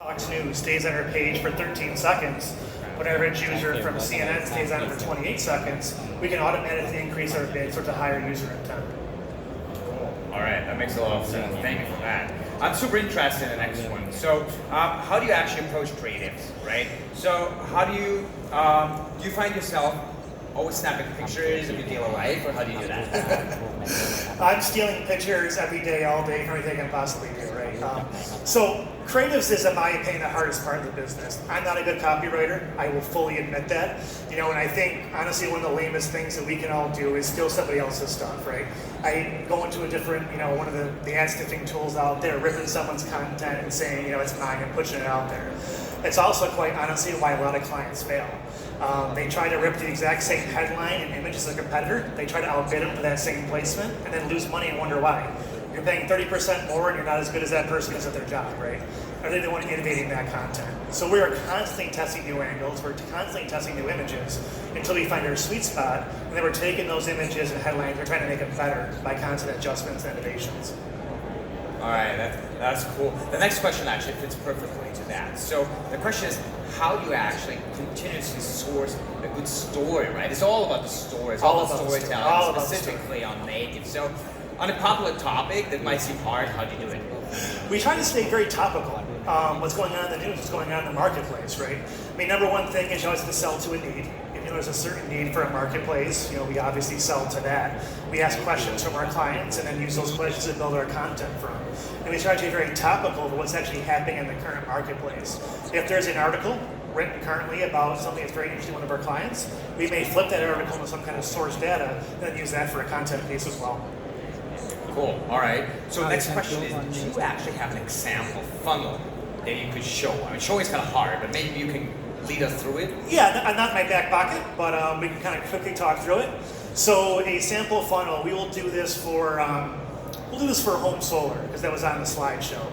Fox News stays on our page for 13 seconds, but an average user from CNN stays on it for 28 seconds, we can automatically increase our bids with a higher user intent. Cool. All right, that makes a lot of sense. Thank you for that. I'm super interested in the next one. So, how do you actually approach creatives, right? So, how do you find yourself always snapping pictures of your daily life, or how do you do that? I'm stealing pictures every day, all day, from everything I can possibly do, right? So creatives is, in my opinion, the hardest part of the business. I'm not a good copywriter. I will fully admit that. And I think, honestly, one of the lamest things that we can all do is steal somebody else's stuff, right? I go into a different, one of the ad sniffing tools out there, ripping someone's content and saying, it's mine and pushing it out there. It's also, quite honestly, why a lot of clients fail. They try to rip the exact same headline and image as a competitor. They try to outbid them for that same placement and then lose money and wonder why. You're paying 30% more and you're not as good as that person is at their job, right? Or they don't want to innovate in that content. So we are constantly testing new angles, we're constantly testing new images until we find our sweet spot, and then we're taking those images and headlines, we're trying to make them better by constant adjustments and innovations. All right, that's cool. The next question actually fits perfectly to that. So the question is, how do you actually continuously source a good story, right? It's all about the story. It's all about storytelling, specifically on native. So on a popular topic that might seem hard, how do you do it? We try to stay very topical. What's going on in the news, what's going on in the marketplace, right? I mean, number one thing is you always have to sell to a need. If there's a certain need for a marketplace, we obviously sell to that. We ask questions from our clients and then use those questions to build our content from. And we try to be very topical of what's actually happening in the current marketplace. If there's an article written currently about something that's very interesting to one of our clients, we may flip that article into some kind of source data and then use that for a content piece as well. Cool. All right. So the next question is, do you actually have an example funnel that you could show? I mean, showing is kind of hard, but maybe you can lead us through it? Yeah, not in my back pocket, but we can kind of quickly talk through it. So a sample funnel, we will do this for home solar, because that was on the slideshow.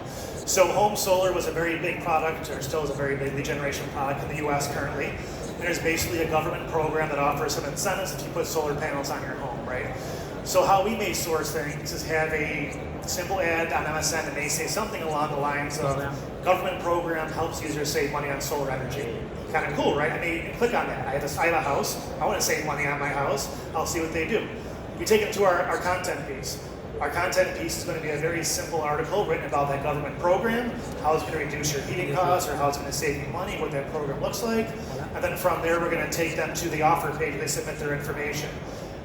So home solar was a very big product, or still is a very big lead generation product in the US currently. And there's basically a government program that offers some incentives if you put solar panels on your home, right? So how we may source things is have a simple ad on MSN and they say something along the lines of government program helps users save money on solar energy. Kind of cool, right? I mean, click on that. I have a house. I want to save money on my house. I'll see what they do. We take it to our content piece. Our content piece is going to be a very simple article written about that government program, how it's going to reduce your heating costs or how it's going to save you money, what that program looks like. And then from there, we're going to take them to the offer page. They submit their information.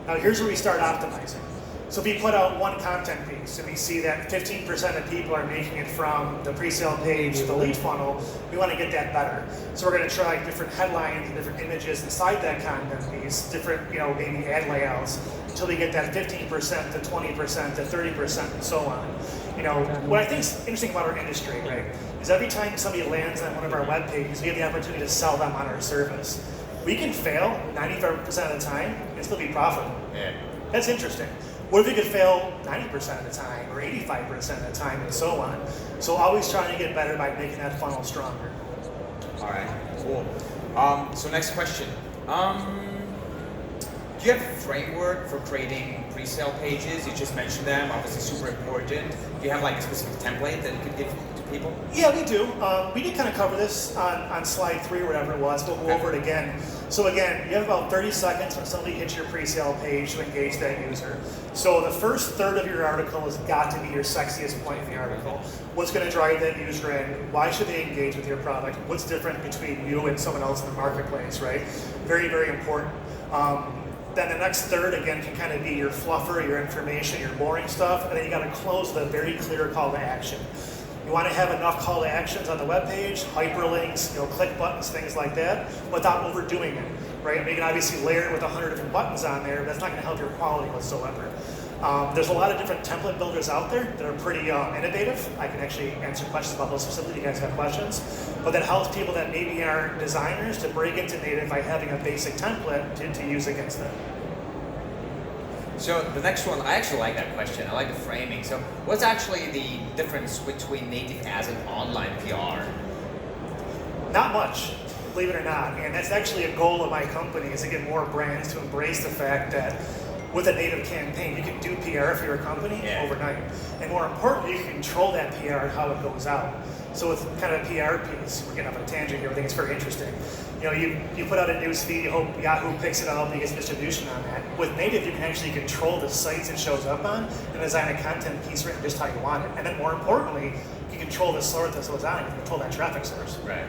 Now here's where we start optimizing. So if we put out one content piece and we see that 15% of people are making it from the pre-sale page to the lead funnel, we want to get that better. So we're going to try different headlines and different images inside that content piece, different, maybe ad layouts, until we get that 15% to 20% to 30% and so on. What I think is interesting about our industry, right, is every time somebody lands on one of our web pages, we have the opportunity to sell them on our service. We can fail 95% of the time and still be profitable. Yeah. That's interesting. What if we could fail 90% of the time or 85% of the time and so on? So always trying to get better by making that funnel stronger. All right, cool. So next question. Do you have a framework for creating pre-sale pages? You just mentioned them, obviously super important. Do you have like a specific template that you could give to people? Yeah, we do. We did kind of cover this on slide 3 or whatever it was, but we'll go over it again. So again, you have about 30 seconds when somebody hits your pre-sale page to engage that user. So the first third of your article has got to be your sexiest point in the article. What's going to drive that user in? Why should they engage with your product? What's different between you and someone else in the marketplace, right? Very, very important. Then the next third, again, can kind of be your fluffer, your information, your boring stuff, and then you got to close with a very clear call to action. You want to have enough call to actions on the web page, hyperlinks, click buttons, things like that, without overdoing it, right? I mean, you can obviously layer it with 100 different buttons on there, but that's not going to help your quality whatsoever. There's a lot of different template builders out there that are pretty innovative. I can actually answer questions about those specifically if you guys have questions. But that helps people that maybe aren't designers to break into native by having a basic template to use against them. So the next one, I actually like that question. I like the framing. So what's actually the difference between native ads and online PR? Not much, believe it or not. And that's actually a goal of my company, is to get more brands to embrace the fact that With a native campaign, you can do PR for your company overnight. And more importantly, you can control that PR and how it goes out. So with kind of a PR piece, we're getting off on a tangent here, I think it's very interesting. You put out a news feed, you hope Yahoo picks it up and gets distribution on that. With native, you can actually control the sites it shows up on and design a content piece written just how you want it. And then more importantly, you control the source that goes on, you control that traffic source. Right.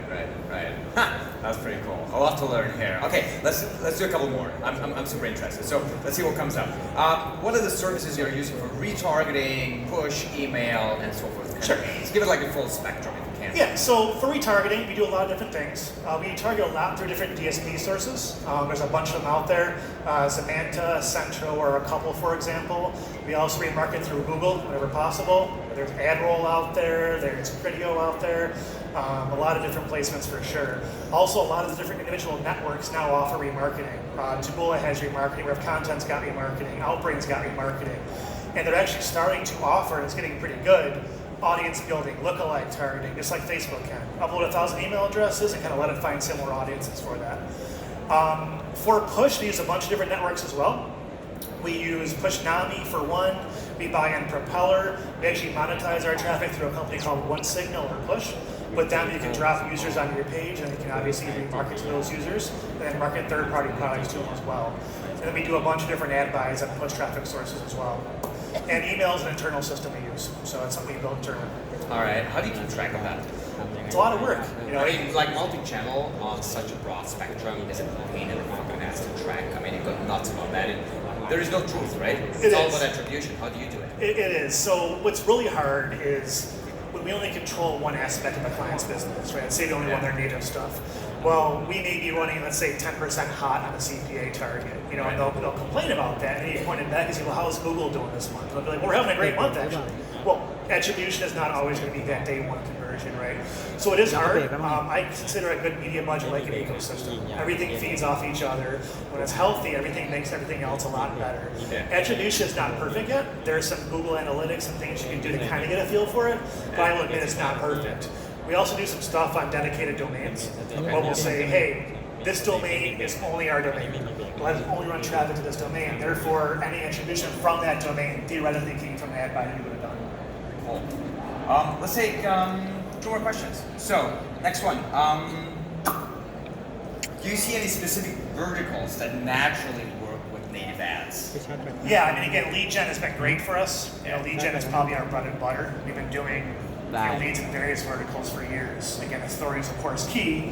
That's pretty cool. A lot to learn here. Okay, let's do a couple more. I'm super interested. So let's see what comes up. What are the services you're using for retargeting, push, email, and so forth? Sure. Let's give it like a full spectrum if you can. Yeah, so for retargeting, we do a lot of different things. We target a lot through different DSP sources. There's a bunch of them out there. Zamanta, Centro, or a couple, for example. We also remarket through Google whenever possible. There's AdRoll out there, there's Criteo out there. A lot of different placements for sure. Also, a lot of the different individual networks now offer remarketing. Taboola has remarketing, Rev Content's got remarketing, Outbrain's got remarketing. And they're actually starting to offer, and it's getting pretty good, audience building, lookalike targeting, just like Facebook can. Upload 1,000 email addresses and kind of let it find similar audiences for that. For push, we use a bunch of different networks as well. We use Pushnami for one. We buy in Propeller. We actually monetize our traffic through a company called OneSignal or Push. With them, you can drop users onto your page, and you can obviously remarket to those users, and then market third-party products to them as well. And then we do a bunch of different ad buys on push traffic sources as well. And email is an internal system we use, so it's something we built internally. All right. How do you keep track of that? It's a lot of work. I mean, like multi-channel on such a broad spectrum is a pain in the fucking ass to track. I mean, it got nuts about that. There is no truth, right? It's all about attribution. How do you do it? It is. So what's really hard is when we only control one aspect of the client's business, right? Say they only want their native stuff. Well, we may be running, let's say, 10% hot on a CPA target, and they'll complain about that, and you point it back and say, well, how's Google doing this month? And they'll be like, well, we're having a great month, actually. Well, attribution is not always going to be that day one conversion, right? So it is hard. I consider a good media budget like an ecosystem. Everything feeds off each other. When it's healthy, everything makes everything else a lot better. Attribution is not perfect yet. There's some Google Analytics and things you can do to kind of get a feel for it, but I will admit it's not perfect. We also do some stuff on dedicated domains, where we'll say, hey, this domain is only our domain. Let us only run traffic to this domain. Therefore, any attribution from that domain theoretically came from an ad buy that you would have done. Cool. Let's take 2 more questions. So, next one. Do you see any specific verticals that naturally work with native ads? Yeah, I mean, again, lead gen has been great for us. Lead gen is probably our bread and butter. We've been doing leads in various verticals for years. Again, authority is of course key,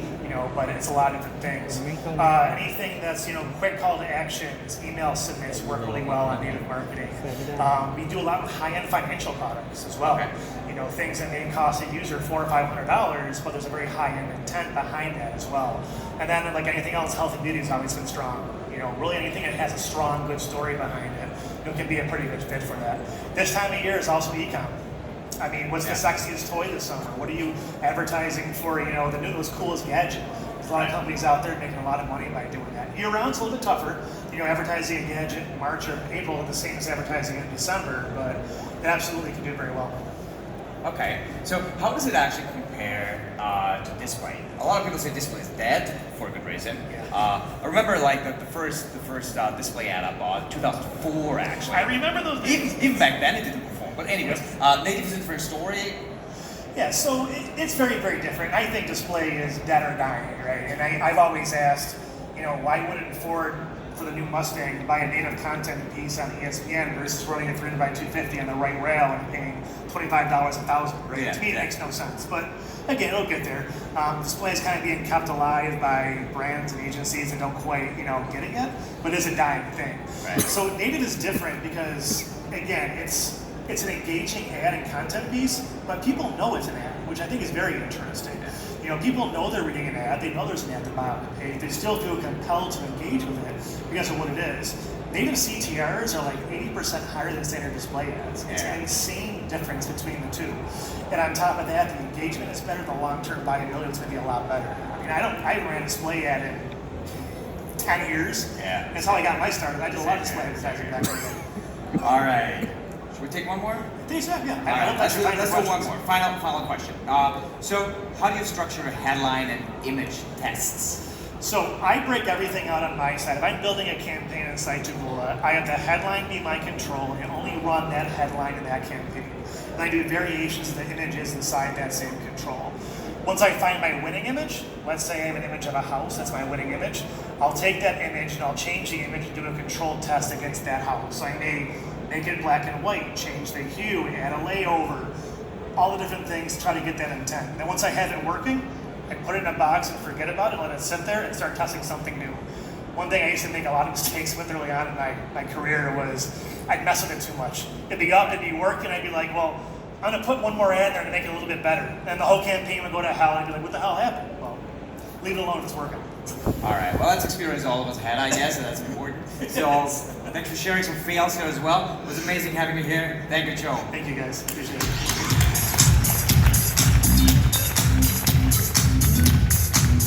but it's a lot of different things. Anything that's quick call to actions, email submits work really well on native marketing. We do a lot with high-end financial products as well. Things that may cost a user $400 or $500, but there's a very high-end intent behind that as well. And then, like anything else, health and beauty has always been strong. Really anything that has a strong, good story behind it, can be a pretty good fit for that. This time of year is also e-com. I mean, what's the sexiest toy this summer? What are you advertising for, the newest, coolest gadget? There's a lot of companies out there making a lot of money by doing that. Year-round, it's a little bit tougher. Advertising a gadget in March or April is the same as advertising in December, but it absolutely can do very well. Okay, so how does it actually compare to display? A lot of people say display is dead for a good reason. I remember like the first display ad I bought, 2004 actually. I remember those days. Even back then it didn't perform. But anyways, native is a different story. Yeah, so it's very, very different. I think display is dead or dying, right? And I've always asked, why wouldn't Ford, for the new Mustang, buy a native content piece on ESPN versus running a 300x250 on the right rail and paying $25 $1,000, right? Yeah, to me, it makes no sense. But again, it'll get there. Display is kind of being kept alive by brands and agencies that don't quite, get it yet, but it's a dying thing. Right. So native is different because, again, it's an engaging ad and content piece, but people know it's an ad, which I think is very interesting. People know they're reading an ad, they know there's an ad at the bottom of the page, they still feel compelled to engage with it because of what it is. Native CTRs are like 80% higher than standard display ads. It's an insane difference between the two. And on top of that, the engagement is better, the long-term viability is going to be a lot better. I mean, I ran a display ad in 10 years. Yeah. That's how I got my start. I did a lot of display advertising back then. All right. Should we take one more? Yeah. Let's do one more. Final question. So, how do you structure headline and image tests? So I break everything out on my side. If I'm building a campaign inside Taboola, I have the headline be my control and only run that headline in that campaign. And I do variations of the images inside that same control. Once I find my winning image, let's say I have an image of a house, that's my winning image, I'll take that image and I'll change the image and do a controlled test against that house. So I may make it black and white, change the hue, add a layover, all the different things, try to get that intent. And then once I have it working, I put it in a box and forget about it, let it sit there and start testing something new. One thing I used to make a lot of mistakes with early on in my career was I'd mess with it too much. It'd be up, it'd be working, I'd be like, well, I'm gonna put one more ad there to make it a little bit better. And the whole campaign would go to hell, and I'd be like, what the hell happened? Well, leave it alone if it's working. All right, well, that's experience all of us had, I guess, and that's important. So, thanks for sharing some fails here as well. It was amazing having you here. Thank you, Joe. Thank you guys, appreciate it.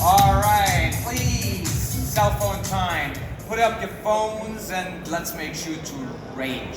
All right, please, cell phone time. Put up your phones and let's make sure to rate.